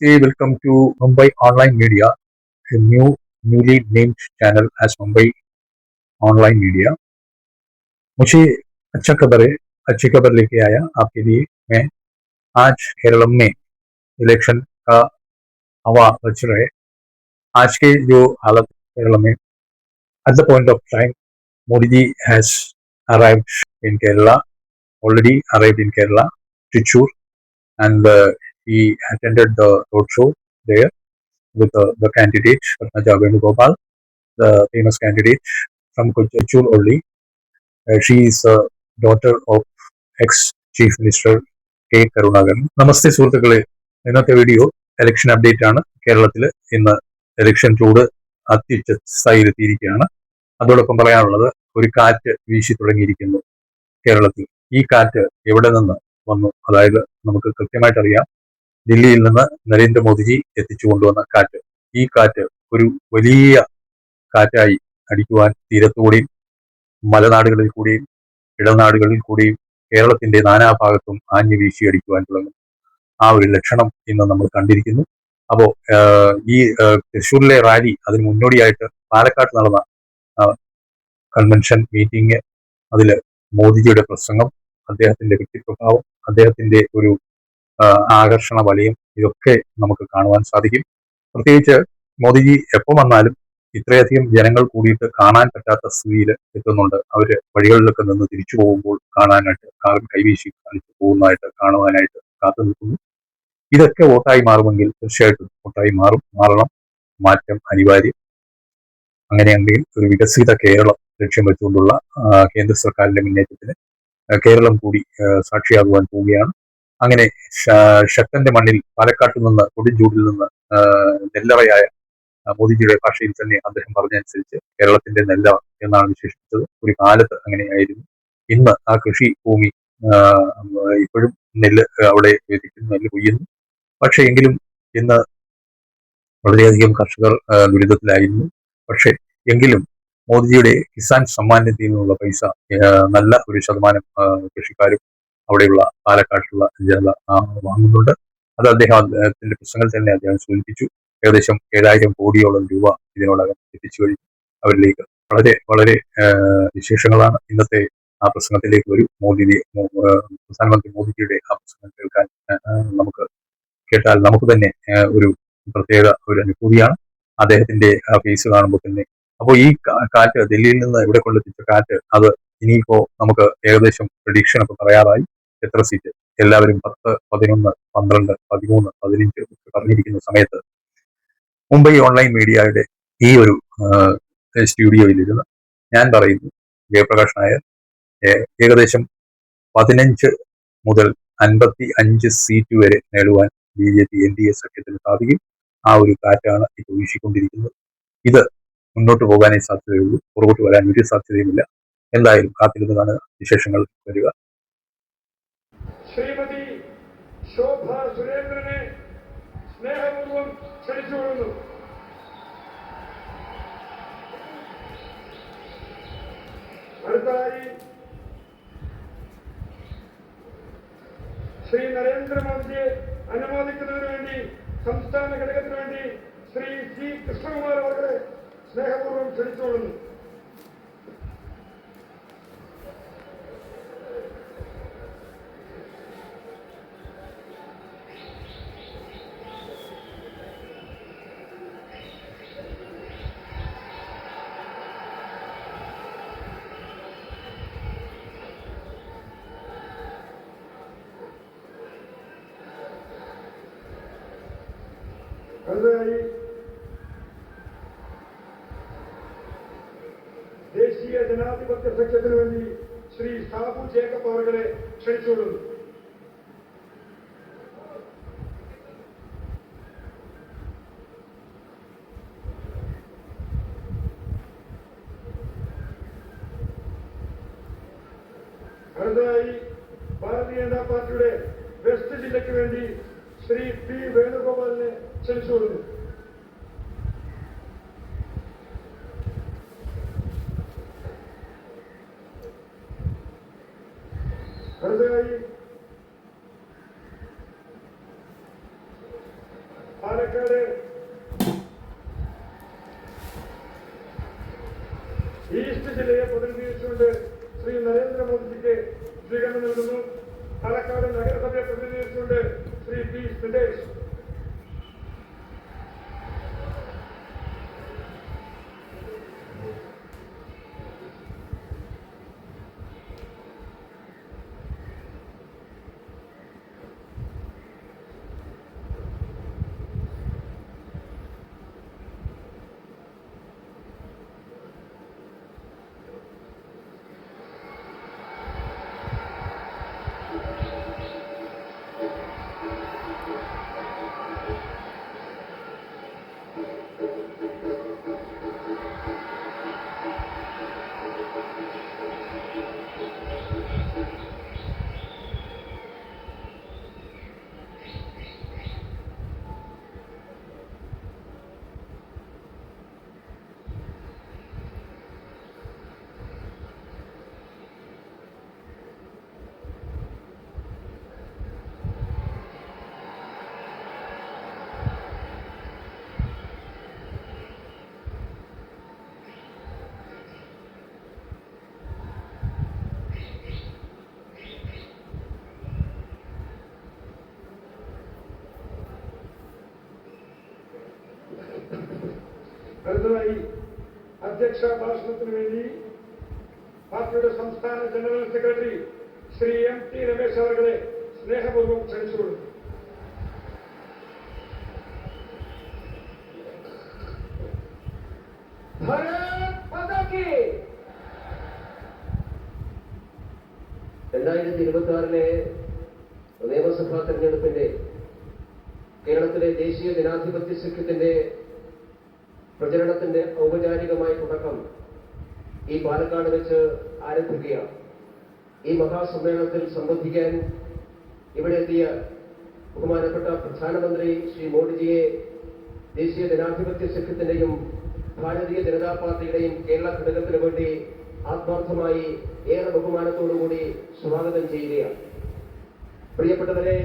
Namaste, welcome to Mumbai Online Media, a newly named channel as Mumbai Online Media. मुझे अच्छा खबर है, अच्छी खबर लेके आया आपके लिए मैं। आज केरल में इलेक्शन का हवा बच रहे। आज के जो हालत केरल में, at the point of time, Modi ji has arrived in Kerala, already arrived in Kerala, Trichy, and he attended the roadshow there with the candidate Padmaja Venugopal, the famous candidate from Kochur only. She is a daughter of ex-Chief Minister K Karunakaran. നമസ്തേ സുഹൃത്തുക്കളെ, ഇന്നത്തെ video election update ആണ്. കേരളത്തിൽ ഇന്ന് election ചൂട് അത്യുച്ചസ്ഥായിലെത്തിയിരിക്കുകയാണ്. അതോടൊപ്പം പറയാനുള്ളത്, ഒരു കാറ്റ് വീശി തുടങ്ങിയിരിക്കുന്നു കേരളത്തിൽ. ഈ കാറ്റ് എവിടെ നിന്ന് വന്നു? അതായത് നമുക്ക് കൃത്യമായിട്ട് അറിയാം, ദില്ലിയിൽ നിന്ന് നരേന്ദ്രമോദിജി എത്തിച്ചു കൊണ്ടുവന്ന കാറ്റ്. ഈ കാറ്റ് ഒരു വലിയ കാറ്റായി അടിക്കുവാൻ തീരത്തുകൂടിയും മലനാടുകളിൽ കൂടിയും ഇടനാടുകളിൽ കൂടിയും കേരളത്തിന്റെ നാനാഭാഗത്തും ആഞ്ഞു വീശി അടിക്കുവാൻ തുടങ്ങും. ആ ഒരു ലക്ഷണം ഇന്ന് നമ്മൾ കണ്ടിരിക്കുന്നു. അപ്പോ ഈ തൃശ്ശൂരിലെ റാലി, അതിന് മുന്നോടിയായിട്ട് പാലക്കാട്ട് നടന്ന കൺവെൻഷൻ മീറ്റിംഗ്, അതിൽ മോദിജിയുടെ പ്രസംഗം, അദ്ദേഹത്തിന്റെ വ്യക്തിപ്രഭാവം, അദ്ദേഹത്തിന്റെ ഒരു ആകർഷണ വലയം, ഇതൊക്കെ നമുക്ക് കാണുവാൻ സാധിക്കും. പ്രത്യേകിച്ച് മോദിജി എപ്പോൾ വന്നാലും ഇത്രയധികം ജനങ്ങൾ കൂടിയിട്ട് കാണാൻ പറ്റാത്ത സ്ഥിതിയിൽ എത്തുന്നുണ്ട്. അവര് വഴികളിലൊക്കെ നിന്ന് തിരിച്ചു പോകുമ്പോൾ കാണാനായിട്ട്, കാറിൽ കൈവീശി കാണിച്ചു പോകുന്നതായിട്ട് കാണുവാനായിട്ട് കാത്തു നിൽക്കുന്നു. ഇതൊക്കെ വോട്ടായി മാറുമെങ്കിൽ തീർച്ചയായിട്ടും വോട്ടായി മാറണം. മാറ്റം അനിവാര്യം. അങ്ങനെയെങ്കിൽ ഒരു വികസിത കേരളം ലക്ഷ്യം വെച്ചുകൊണ്ടുള്ള കേന്ദ്ര സർക്കാരിന്റെ മുന്നേറ്റത്തിന് കേരളം കൂടി സാക്ഷിയാകുവാൻ പോവുകയാണ്. അങ്ങനെ ശക്തന്റെ മണ്ണിൽ, പാലക്കാട്ടിൽ നിന്ന്, കൊടുംചൂടിൽ നിന്ന് നെല്ലറയായ മോദിജിയുടെ ഭാഷയിൽ തന്നെ അദ്ദേഹം പറഞ്ഞതനുസരിച്ച് കേരളത്തിന്റെ നെല്ല എന്നാണ് വിശേഷിപ്പിച്ചത്. ഒരു കാലത്ത് അങ്ങനെയായിരുന്നു. ഇന്ന് ആ കൃഷി ഭൂമി ഇപ്പോഴും നെല്ല് അവിടെ എത്തിക്കുന്നു, നെല്ല് കൊയ്യുന്നു. പക്ഷെ എങ്കിലും ഇന്ന് വളരെയധികം കർഷകർ ദുരിതത്തിലായിരുന്നു. പക്ഷെ എങ്കിലും മോദിജിയുടെ കിസാൻ സമ്മാൻ നിധിയിൽ നിന്നുള്ള പൈസ നല്ല ഒരു ശതമാനം കൃഷിക്കാരും അവിടെയുള്ള പാലക്കാട്ടിലുള്ള ജനത വാങ്ങുന്നുണ്ട്. അത് അദ്ദേഹത്തിന്റെ പ്രസംഗത്തിൽ തന്നെ അദ്ദേഹം സൂചിപ്പിച്ചു. ഏകദേശം 7,000 കോടിയോളം രൂപ ഇതിനോടകം എത്തിച്ചു കഴിഞ്ഞു അവരിലേക്ക്. വളരെ വളരെ വിശേഷങ്ങളാണ് ഇന്നത്തെ ആ പ്രസംഗത്തിലേക്ക് വരും. പ്രധാനമന്ത്രി മോദിജിയുടെ ആ പ്രസംഗം കേൾക്കാൻ കേട്ടാൽ നമുക്ക് തന്നെ ഒരു പ്രത്യേക ഒരു അനുഭൂതിയാണ് അദ്ദേഹത്തിന്റെ ആ ഫേസ് കാണുമ്പോൾ തന്നെ. അപ്പോൾ ഈ കാറ്റ്, ഡൽഹിയിൽ നിന്ന് ഇവിടെ കൊണ്ടെത്തിച്ച കാറ്റ്, അത് ഇനിയിപ്പോ നമുക്ക് ഏകദേശം പ്രഡിക്ഷൻ ഒക്കെ പറയാറായി. എത്ര സീറ്റ് എല്ലാവരും 10, 11, 12, 13, 15 പറഞ്ഞിരിക്കുന്ന സമയത്ത് മുംബൈ ഓൺലൈൻ മീഡിയയുടെ ഈ ഒരു സ്റ്റുഡിയോയിലിരുന്ന് ഞാൻ പറയുന്നു, ജയപ്രകാശ് നായർ ഏകദേശം 15 മുതൽ 55 സീറ്റ് വരെ നേടുവാൻ BJP NDA സഖ്യത്തിന് സാധിക്കും. ആ ഒരു കാറ്റാണ് ഇപ്പോൾ വീശിക്കൊണ്ടിരിക്കുന്നത്. ഇത് മുന്നോട്ട് പോകാനേ സാധ്യതയുള്ളൂ, പുറകോട്ട് വരാൻ ഒരു സാധ്യതയുമില്ല. എന്തായാലും കാത്തിരുന്ന് കാണുക, വിശേഷങ്ങൾ വരിക. ശ്രീമതി ശോഭ സുരേന്ദ്രനെ സ്നേഹപൂർവ്വം ക്ഷണിച്ചുകൊള്ളുന്നു. അടുത്തതായി ശ്രീ നരേന്ദ്രമോദിയെ അനുമോദിക്കുന്നതിന് വേണ്ടി സംസ്ഥാന ഘടകത്തിന് വേണ്ടി ശ്രീ C. കൃഷ്ണകുമാർ അവരെ സ്നേഹപൂർവ്വം ക്ഷണിച്ചുകൊള്ളുന്നു. അടുത്തതായി ദേശീയ ജനാധിപത്യ സഖ്യത്തിന് വേണ്ടി ശ്രീ സാബു ജേക്കബ് അവരെ ക്ഷണിച്ചുകൊള്ളുന്നു. അടുത്തതായി ഭാരതീയ ജനതാ പാർട്ടിയുടെ വെസ്റ്റ് ജില്ലയ്ക്ക് വേണ്ടി ശ്രീ P. വേണുഗോപാലിനെ ക്ഷണിച്ചുകൊള്ളുന്നു. അടുത്തതായി അധ്യക്ഷ ഭാഷണത്തിന് വേണ്ടി പാർട്ടിയുടെ സംസ്ഥാന general secretary Shri MT Ramesh അവരെ സ്നേഹപൂർവ്വം ക്ഷണിച്ചുകൊള്ളുന്നു. भारत माता की 2026 നിയമസഭാ തെരഞ്ഞെടുപ്പിന്റെ കേരളത്തിലെ ദേശീയ ജനാധിപത്യ സഖ്യത്തിന്റെ പ്രചരണത്തിന്റെ ഔപചാരികമായ തുടക്കം ഈ പാലക്കാട് വെച്ച് ആരംഭിക്കുകയാണ്. ഈ മഹാസമ്മേളനത്തിൽ സംബന്ധിക്കാൻ ഇവിടെ എത്തിയ ബഹുമാനപ്പെട്ട പ്രധാനമന്ത്രി ശ്രീ മോദിജിയെ ദേശീയ ജനാധിപത്യ സഖ്യത്തിന്റെയും ഭാരതീയ ജനതാ പാർട്ടിയുടെയും കേരള ഘടകത്തിന് വേണ്ടി ആത്മാർത്ഥമായി ഏറെ ബഹുമാനത്തോടുകൂടി സ്വാഗതം ചെയ്യുകയാണ്. പ്രിയപ്പെട്ടവരെ,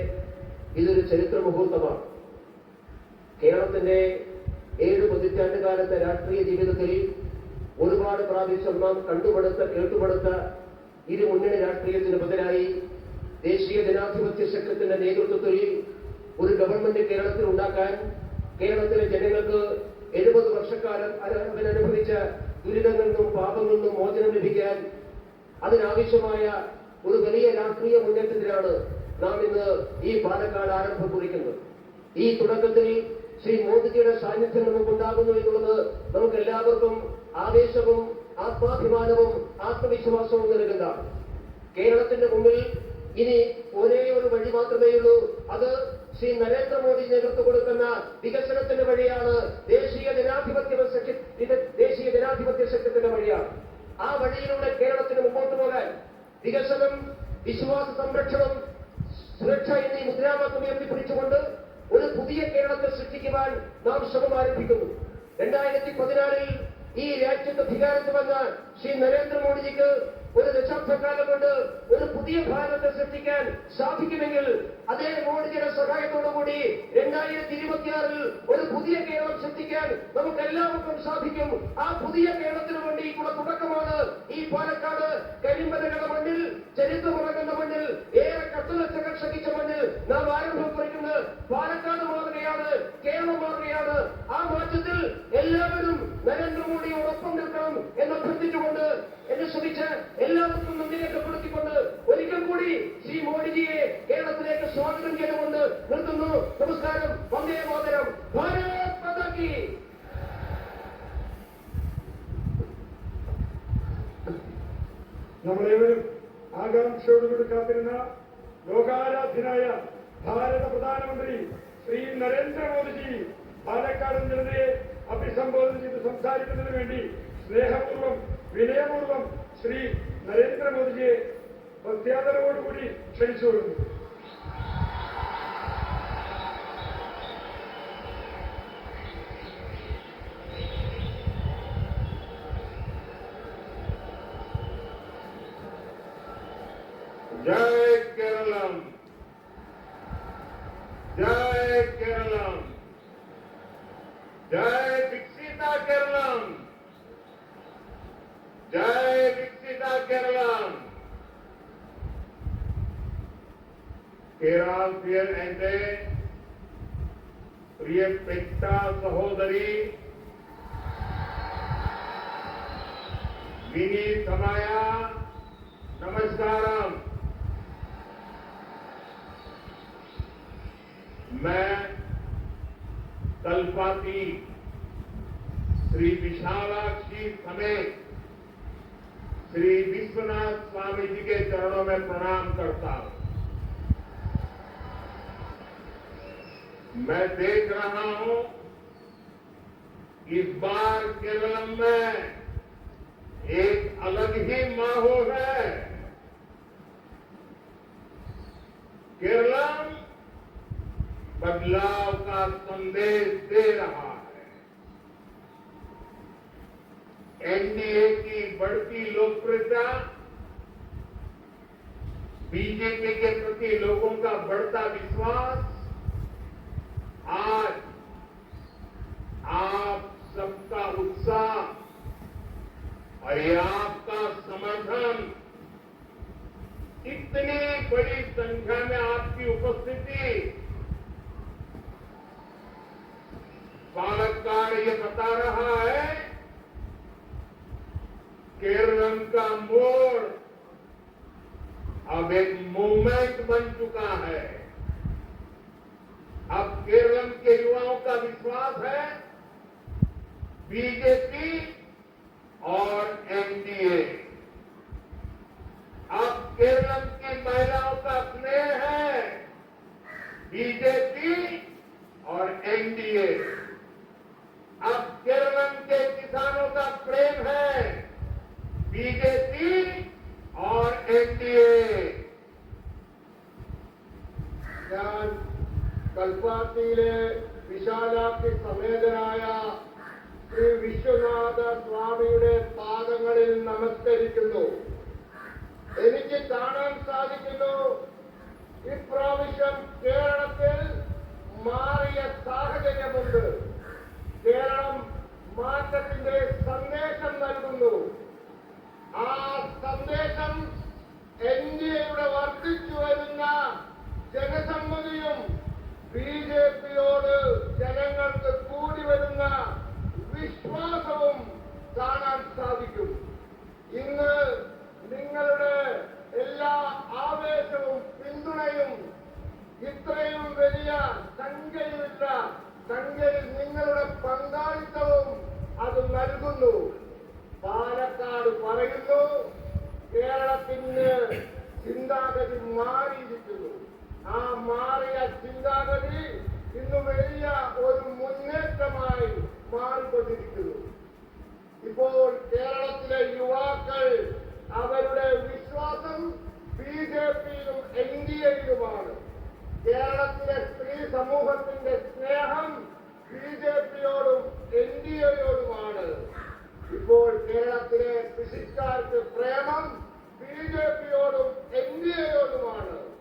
ഇതൊരു ചരിത്ര മുഹൂർത്തമാണ്. കേരളത്തിന്റെ 7 പതിറ്റാണ്ടുകാലത്തെ രാഷ്ട്രീയ ജീവിതത്തിൽ ഒരുപാട് പ്രാവശ്യം നാം കേട്ടുപടുത്ത ഇരു മുന്നണി രാഷ്ട്രീയത്തിന് ബദലായി ദേശീയ ജനാധിപത്യ സഖ്യത്തിന്റെ നേതൃത്വത്തിൽ ഒരു ഗവൺമെന്റ് കേരളത്തിൽ ഉണ്ടാക്കാൻ, കേരളത്തിലെ ജനങ്ങൾക്ക് 70 വർഷക്കാലം അവരനുഭവിച്ച ദുരിതങ്ങളിൽ നിന്നും പാപങ്ങളിൽ നിന്നും മോചനം ലഭിക്കാൻ അതിനാവശ്യമായ ഒരു വലിയ രാഷ്ട്രീയ മുന്നേറ്റത്തിലാണ് നാം ഇന്ന് ഈ പാലക്കാട് ആരംഭം കുറിക്കുന്നത്. ഈ തുടക്കത്തിൽ ശ്രീ മോദിജിയുടെ സാന്നിധ്യം നമുക്കുണ്ടാകുന്നു എന്നുള്ളത് നമുക്ക് എല്ലാവർക്കും ആവേശവും ആത്മാഭിമാനവും ആത്മവിശ്വാസവും നൽകുന്ന കേരളത്തിന്റെ മുമ്പിൽ ഇനി ഒരേ ഒരു വഴി മാത്രമേ ഉള്ളൂ. അത് ശ്രീ നരേന്ദ്രമോദി നേതൃത്വം കൊടുക്കുന്ന വികസനത്തിന്റെ വഴിയാണ്. ദേശീയ ജനാധിപത്യ സഖ്യത്തിന്റെ വഴിയാണ്. ആ വഴിയിലൂടെ കേരളത്തിന് മുമ്പോട്ട് പോകാൻ വികസനം, വിശ്വാസ സംരക്ഷണം, സുരക്ഷ എന്നീ മുദ്രാവാക്യം ഉയർത്തിപ്പിടിച്ചുകൊണ്ട് ഒരു പുതിയ കേരളത്തെ സൃഷ്ടിക്കുവാൻ നാം ശ്രമം ആരംഭിക്കുന്നു. 2014 ഈ രാജ്യത്ത് അധികാരത്തിൽ വന്ന ശ്രീ നരേന്ദ്രമോദിജിക്ക് ഒരു ദശാബ്ദക്കാലം കൊണ്ട് ഒരു പുതിയ ഭാരതത്തെ സൃഷ്ടിക്കാൻ സാധിക്കുമെങ്കിൽ അതേ മോദിജിയുടെ സഹായത്തോടുകൂടി 2026 ഒരു പുതിയ കേരളം സൃഷ്ടിക്കാൻ നമുക്ക് എല്ലാവർക്കും സാധിക്കും. ആ പുതിയ കേരളത്തിന് വേണ്ടിയിട്ടുള്ള തുടക്കമാണ് ഈ പാലക്കാട് കരിമ്പലകളുടെ മണ്ണിൽ, ചരിത്രമുറങ്ങുന്ന മണ്ണിൽ, ഏറെ കത്തുലച്ചകൾ സഹിച്ച മണ്ണിൽ നാം ആരംഭം കുറിക്കുന്നത്. പാലക്കാട് മാതൃകയാണ്, കേരളം മാതൃകയാണ്. ആ മാറ്റത്തിൽ എല്ലാവരും നരേന്ദ്രമോദിയോടൊപ്പം നിൽക്കണം എന്ന് അഭ്യർത്ഥിച്ചുകൊണ്ട് എന്നെ ശ്രമിച്ച് എല്ലാവർക്കും നന്ദി രേഖപ്പെടുത്തിക്കൊണ്ട് ഒരിക്കൽ കൂടി ശ്രീ മോദിജിയെ കേരളത്തിലേക്ക് സ്വാഗതം ചെയ്തുകൊണ്ട് നിർത്തുന്നു. നമസ്കാരം. വന്ദേ മാതരം. ഭാരത് മാതാ കി. നമ്മളേവരും ആകാംക്ഷയോടുകൂടി കാത്തിരുന്ന ലോകാരാധ്യനായ ഭാരത പ്രധാനമന്ത്രി ശ്രീ നരേന്ദ്രമോദിജി പാലക്കാടൻ ജനതയെ അഭിസംബോധന ചെയ്ത് സംസാരിക്കുന്നതിന് വേണ്ടി സ്നേഹപൂർവ്വം വിനയപൂർവ്വം ശ്രീ നരേന്ദ്രമോദിജിയെ പ്രത്യാദരവോടുകൂടി ക്ഷണിച്ചു വരുന്നു. जय केरलम, जय केरलम, जय विकसिता केरलम, जय विकसिता केरलम. केरल एंटे प्रियपेट्टा सहोदरी विनी समाया नमस्कारम. मैं कल्पाती श्री विशालाक्षी समेत श्री विश्वनाथ स्वामी जी के चरणों में प्रणाम करता हूं. मैं देख रहा हूं इस बार केरल में एक अलग ही माहौल है. केरल बदलाव का संदेश दे रहा है. एनडीए की बढ़ती लोकप्रियता, बीजेपी के प्रति लोगों का बढ़ता विश्वास आज आप सबका उत्साह और ये आपका समर्थन, इतनी बड़ी संख्या में आपकी उपस्थिति पालक्काड़ ये बता रहा है केरल का मोड़ अब एक मूवमेंट बन चुका है। अब केरल के युवाओं का विश्वास है बीजेपी और एनडीए। अब केरल की महिलाओं का स्नेह है बीजेपी और एनडीए। अब केरल के किसानों का प्रेम है बीजेपी और एनडीए। ഞാൻ കൽപ്പാത്തിയിലെ വിശാലാക്ഷി സമേതനായ ശ്രീ വിശ്വനാഥ സ്വാമിയുടെ പാദങ്ങളിൽ നമസ്കരിക്കുന്നു. എനിക്ക് കാണാൻ സാധിക്കുന്നു ഇപ്രാവശ്യം കേരളത്തിൽ മാറിയ സാഹചര്യമുണ്ട്. കേരളം മാറ്റത്തിന്റെ സന്ദേശം നൽകുന്നു. ആ സന്ദേശം എൻഡിഎയുടെ വർദ്ധിച്ചു വരുന്ന ജനസമ്മതിയും ബിജെപിയോട് ജനങ്ങൾക്ക് കൂടി വരുന്ന വിശ്വാസവും കാണാൻ സാധിക്കും. ഇന്ന് നിങ്ങളുടെ എല്ലാ ആവേശവും പിന്തുണയും ഇത്രയും വലിയ സംഖ്യയിലില്ല സംഖ്യയിൽ നിങ്ങളുടെ പങ്കാളിത്തവും അത് നൽകുന്നു. പാലക്കാട് പറയുന്നു കേരളത്തിന് ചിന്താഗതി മാറിയിരിക്കുന്നു. ആ മാറിയ ചിന്താഗതി ഇന്ന് വലിയ ഒരു മുന്നേറ്റമായി മാറിക്കൊണ്ടിരിക്കുന്നു. ഇപ്പോൾ കേരളത്തിലെ യുവാക്കൾ അവരുടെ വിശ്വാസം ബിജെപിയിലും എൻഡിഎയിലുമാണ്. കേരളത്തിലെ സ്ത്രീ സമൂഹത്തിന്റെ സ്നേഹം ബിജെപിയോടും എൻഡിഎയോടുമാണ്. ഇപ്പോൾ കേരളത്തിലെ കൃഷിക്കാർക്ക് പ്രേമം ബിജെപിയോടും എൻഡിഎയോടുമാണ്.